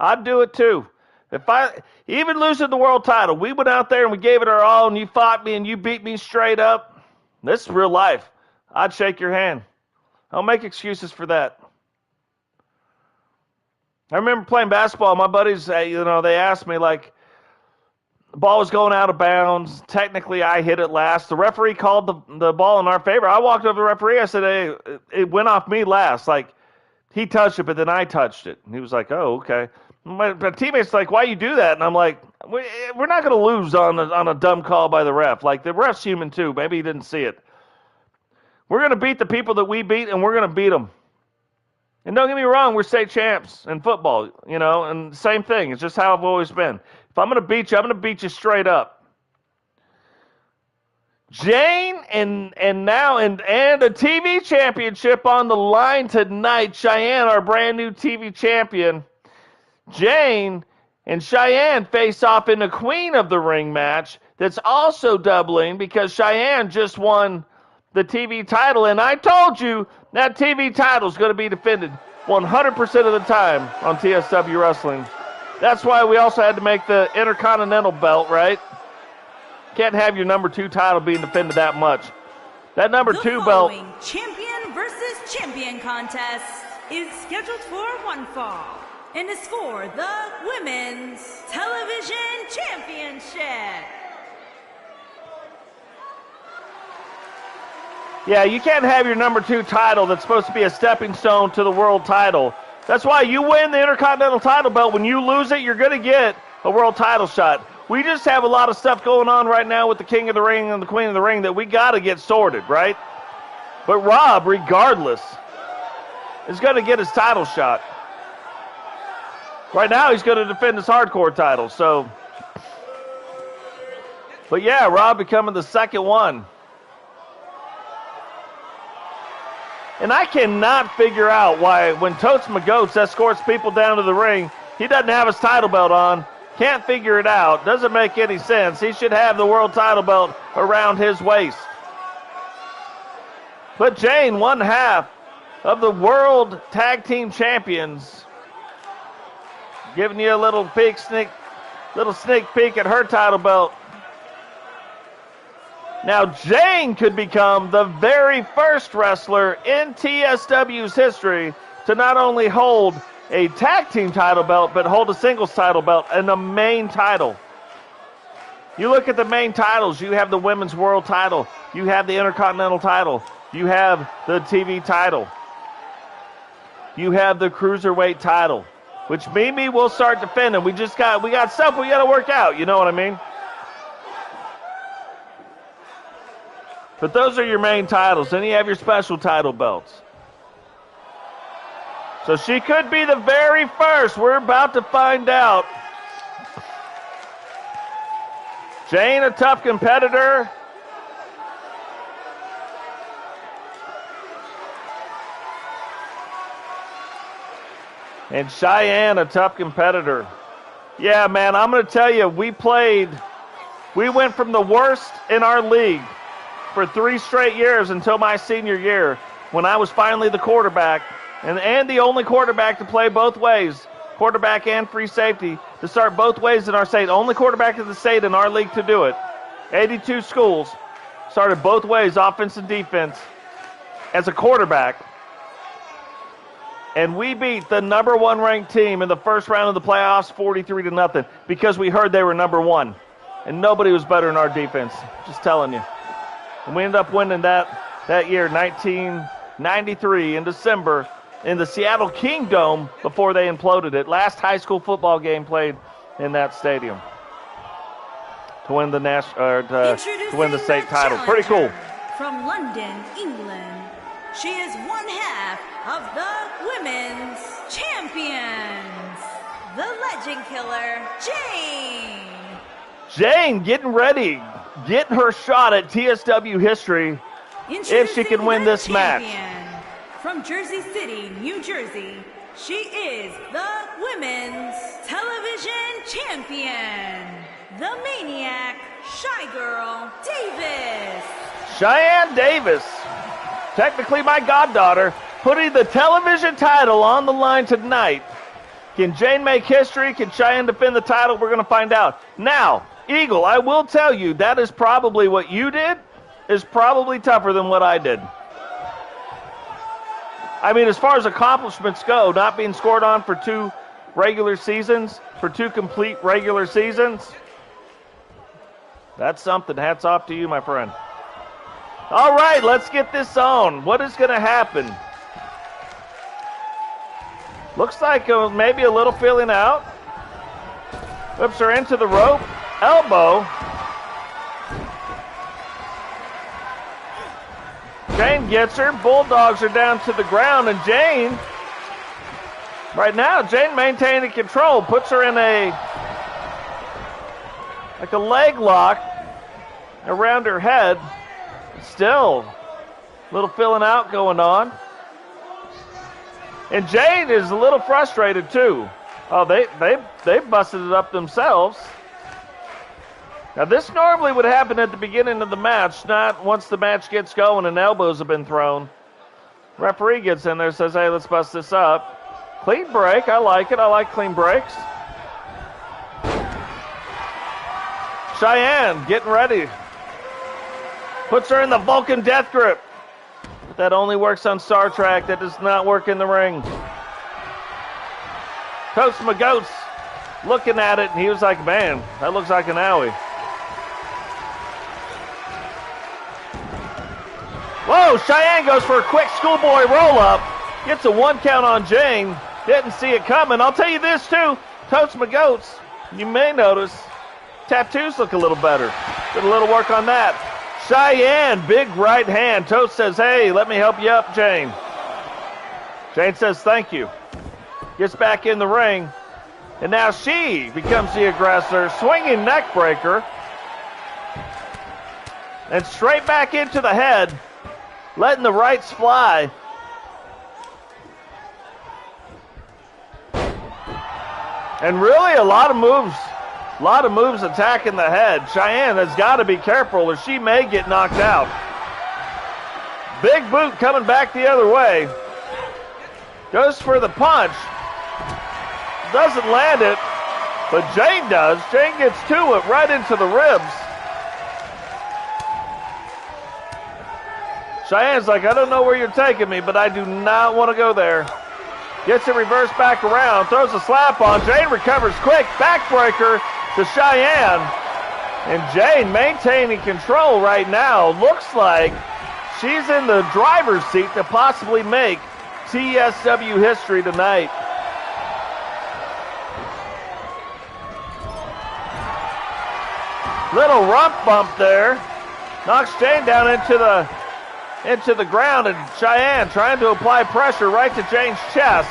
I'd do it too. Even losing the world title, we went out there and we gave it our all, and you fought me and you beat me straight up. This is real life. I'd shake your hand. I don't make excuses for that. I remember playing basketball. My buddies, they asked me, like, the ball was going out of bounds. Technically, I hit it last. The referee called the ball in our favor. I walked over to the referee. I said, hey, it went off me last. Like, he touched it, but then I touched it. And he was like, oh, okay. My teammate's like, why you do that? And I'm like, we're not going to lose on a dumb call by the ref. Like, the ref's human too. Maybe he didn't see it. We're going to beat the people that we beat, and we're going to beat them. And don't get me wrong, we're state champs in football, and same thing. It's just how I've always been. If I'm going to beat you, I'm going to beat you straight up. Jane and a TV championship on the line tonight. Shyanne, our brand new TV champion. Jane and Shyanne face off in the Queen of the Ring match that's also doubling because Shyanne just won the TV title, and I told you that TV title is going to be defended 100% of the time on TSW Wrestling. That's why we also had to make the Intercontinental belt, right? Can't have your number 2 title being defended that much. That number 2 belt. The champion versus champion contest is scheduled for one fall and is for the Women's Television Championship. Yeah, you can't have your number 2 title that's supposed to be a stepping stone to the world title. That's why you win the Intercontinental title belt. When you lose it, you're going to get a world title shot. We just have a lot of stuff going on right now with the King of the Ring and the Queen of the Ring that we got to get sorted, right? But Rob, regardless, is going to get his title shot. Right now, he's going to defend his hardcore title. But yeah, Rob becoming the second one. And I cannot figure out why when Totes McGoats escorts people down to the ring, he doesn't have his title belt on. Can't figure it out. Doesn't make any sense. He should have the world title belt around his waist. But Jane, one half of the world tag team champions, giving you a little sneak peek at her title belt. Now, Jane could become the very first wrestler in TSW's history to not only hold a tag team title belt, but hold a singles title belt and the main title. You look at the main titles, you have the women's world title, you have the Intercontinental title, you have the TV title, you have the Cruiserweight title, which Mimi will start defending. We got stuff we got to work out, you know what I mean? But those are your main titles. Then you have your special title belts. So she could be the very first. We're about to find out. Jane, a tough competitor. And Shyanne, a tough competitor. Yeah, man, I'm going to tell you, we went from the worst in our league for 3 straight years until my senior year when I was finally the quarterback and the only quarterback to play both ways, quarterback and free safety, to start both ways in our state. Only quarterback of the state in our league to do it. 82 schools started both ways, offense and defense, as a quarterback. And we beat the number 1 ranked team in the first round of the playoffs 43-0 because we heard they were number 1. And nobody was better in our defense. Just telling you. And we ended up winning that year, 1993, in December, in the Seattle Kingdome before they imploded it. Last high school football game played in that stadium to win the state title. Pretty cool. From London, England, she is one half of the women's champions, the legend killer, Jane. Jane getting ready, getting her shot at TSW history if she can win this match. From Jersey City, New Jersey, she is the Women's Television Champion, the Maniac, Shy Girl Davis. Shyanne Davis, technically my goddaughter, putting the television title on the line tonight Can Jane make history? Can Shyanne defend the title? We're going to find out. Now, Eagle, I will tell you, that is probably what you did is probably tougher than what I did. I mean, as far as accomplishments go, not being scored on for 2 regular seasons, for 2 complete regular seasons, that's something. Hats off to you, my friend. All right, let's get this on. What is going to happen? Looks like maybe a little feeling out. Whips her into the rope. Elbow. Jane gets her. Bulldogs her down to the ground. And Jane, right now, Jane maintaining control. Puts her in like a leg lock around her head. Still, a little filling out going on. And Jane is a little frustrated too. Oh, they busted it up themselves. Now this normally would happen at the beginning of the match, not once the match gets going and elbows have been thrown. Referee gets in there, says, hey, let's bust this up. Clean break, I like it. I like clean breaks. Shyanne getting ready. Puts her in the Vulcan death grip. That only works on Star Trek. That does not work in the ring. Coach McGoats looking at it, and he was like, man, that looks like an owie. Whoa, Shyanne goes for a quick schoolboy roll-up. Gets a 1 count on Jane. Didn't see it coming. I'll tell you this, too. Coach McGoats, you may notice, tattoos look a little better. Did a little work on that. Shyanne, big right hand. Toast says, hey, let me help you up, Jane. Jane says, thank you. Gets back in the ring. And now she becomes the aggressor. Swinging neck breaker. And straight back into the head. Letting the rights fly. And really a lot of moves. A lot of moves attacking the head. Shyanne has got to be careful or she may get knocked out. Big boot coming back the other way. Goes for the punch. Doesn't land it, but Jane does. Jane gets to it right into the ribs. Cheyenne's like, I don't know where you're taking me, but I do not want to go there. Gets it reversed back around. Throws a slap on. Jane recovers quick. Backbreaker to Shyanne. And Jane maintaining control right now. Looks like she's in the driver's seat to possibly make TSW history tonight. Little rump bump there. Knocks Jane down into the ground, and Shyanne trying to apply pressure right to Jane's chest.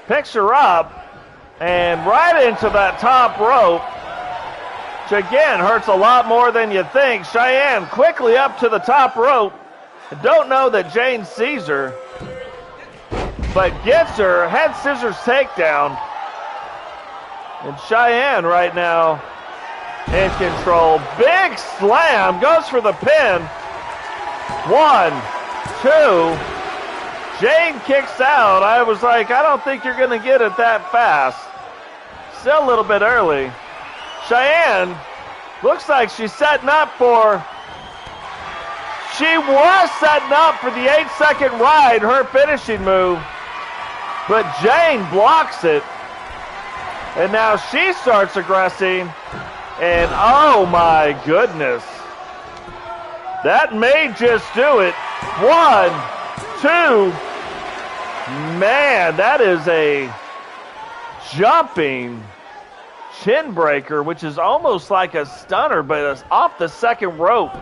Picks her up and right into that top rope, which again hurts a lot more than you think. Shyanne quickly up to the top rope. Don't know that Jane sees her, but gets her head scissors takedown. And Shyanne right now in control. Big slam, goes for the pin. 1, 2. Jane kicks out. I was like, I don't think you're going to get it that fast. Still a little bit early. Shyanne looks like she's setting up for... She was setting up for the 8-second ride, her finishing move. But Jane blocks it. And now she starts aggressing. And oh my goodness. That may just do it. 1, 2. Man, that is a jumping chin breaker, which is almost like a stunner, but it's off the second rope.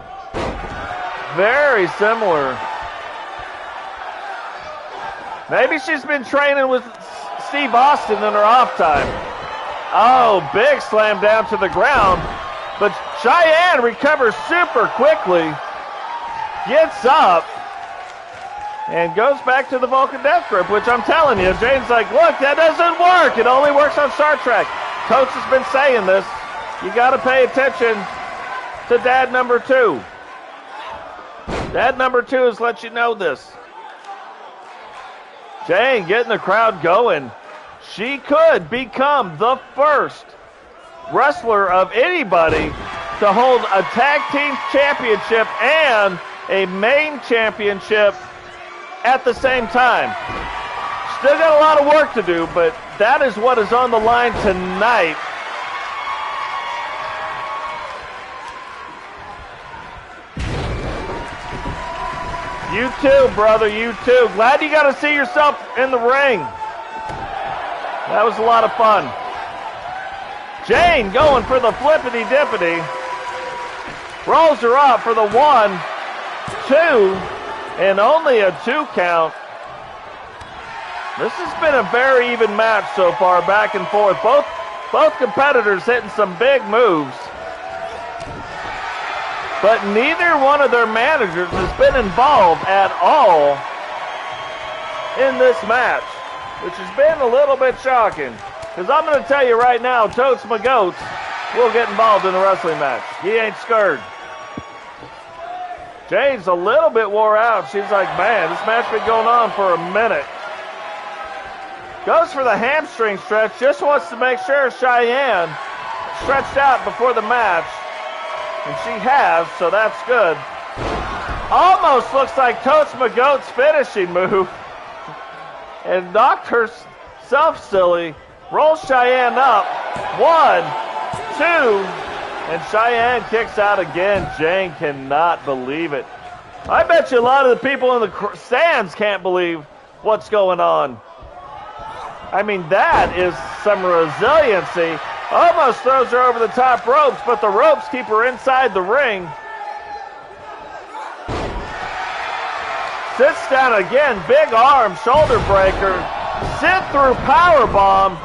Very similar. Maybe she's been training with Steve Austin in her off time. Oh, big slam down to the ground. But Shyanne recovers super quickly. Gets up. And goes back to the Vulcan Death Grip, which I'm telling you, Jane's like, look, that doesn't work. It only works on Star Trek. Coach has been saying this. You got to pay attention to dad number 2. Dad number 2 has let you know this. Shyanne getting the crowd going. She could become the first wrestler of anybody to hold a tag team championship and a main championship at the same time. Still got a lot of work to do, but that is what is on the line tonight. You too, brother, you too. Glad you got to see yourself in the ring. That was a lot of fun. Jane going for the flippity-dippity. Rolls her up for the 1, 2, and only a 2 count. This has been a very even match so far, back and forth. Both competitors hitting some big moves. But neither one of their managers has been involved at all in this match, which has been a little bit shocking. Because I'm going to tell you right now, Totes My Goats will get involved in a wrestling match. He ain't scared. Jane's a little bit wore out. She's like, man, this match been going on for a minute. Goes for the hamstring stretch. Just wants to make sure Shyanne stretched out before the match. And she has, so that's good. Almost looks like Totes My Goat's finishing move. And knocked herself silly. Rolls Shyanne up. 1, 2, and Shyanne kicks out again. Jane cannot believe it. I bet you a lot of the people in the stands can't believe what's going on. I mean, that is some resiliency. Almost throws her over the top ropes, but the ropes keep her inside the ring. Sits down again, big arm, shoulder breaker. Sit through powerbomb.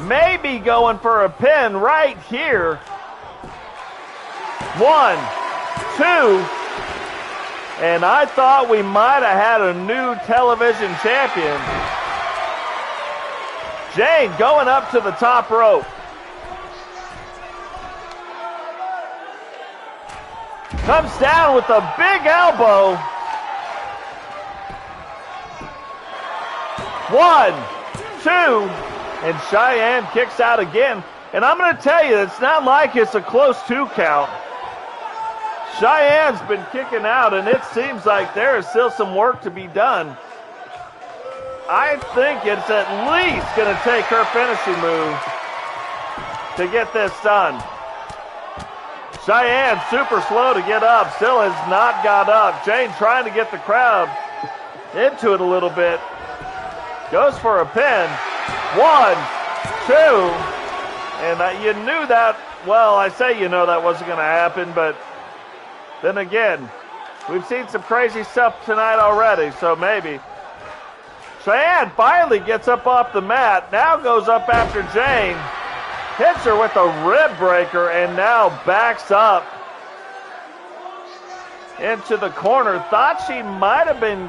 Maybe going for a pin right here. 1, 2, and I thought we might have had a new television champion. Jane going up to the top rope. Comes down with a big elbow. 1, 2, and Shyanne kicks out again. And I'm going to tell you, it's not like it's a close 2 count. Cheyenne's been kicking out, and it seems like there is still some work to be done. I think it's at least going to take her finishing move to get this done. Shyanne super slow to get up, still has not got up. Jane trying to get the crowd into it a little bit. Goes for a pin. 1, 2, and you knew that, well, I say you know that wasn't going to happen, but then again, we've seen some crazy stuff tonight already, so maybe. Shyanne finally gets up off the mat, now goes up after Jane, hits her with a rib breaker, and now backs up into the corner. Thought she might have been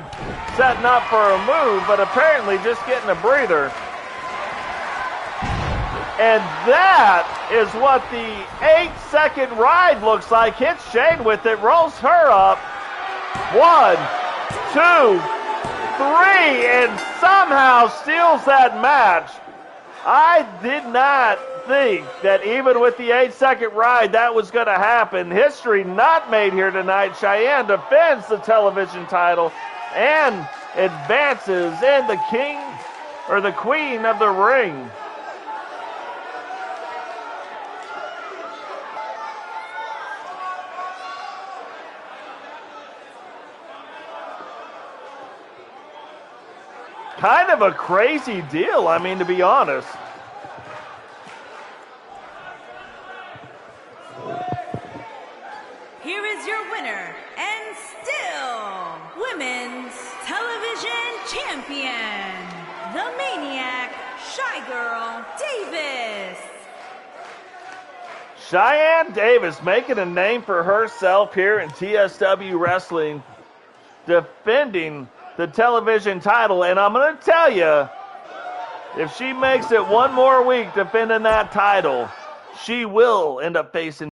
setting up for a move, but apparently just getting a breather. And that is what the 8-second ride looks like. Hits Shane with it, rolls her up. 1, 2, 3, and somehow steals that match. I did not think that even with the 8-second ride that was going to happen. History not made here tonight. Shyanne defends the television title and advances in the king or the queen of the ring. Kind of a crazy deal, I mean, to be honest. Here is your winner, and still Women's Television Champion, the Maniac, Shy Girl Davis. Shyanne Davis making a name for herself here in TSW Wrestling, defending the television title, and I'm going to tell you, if she makes it one more week defending that title, she will end up facing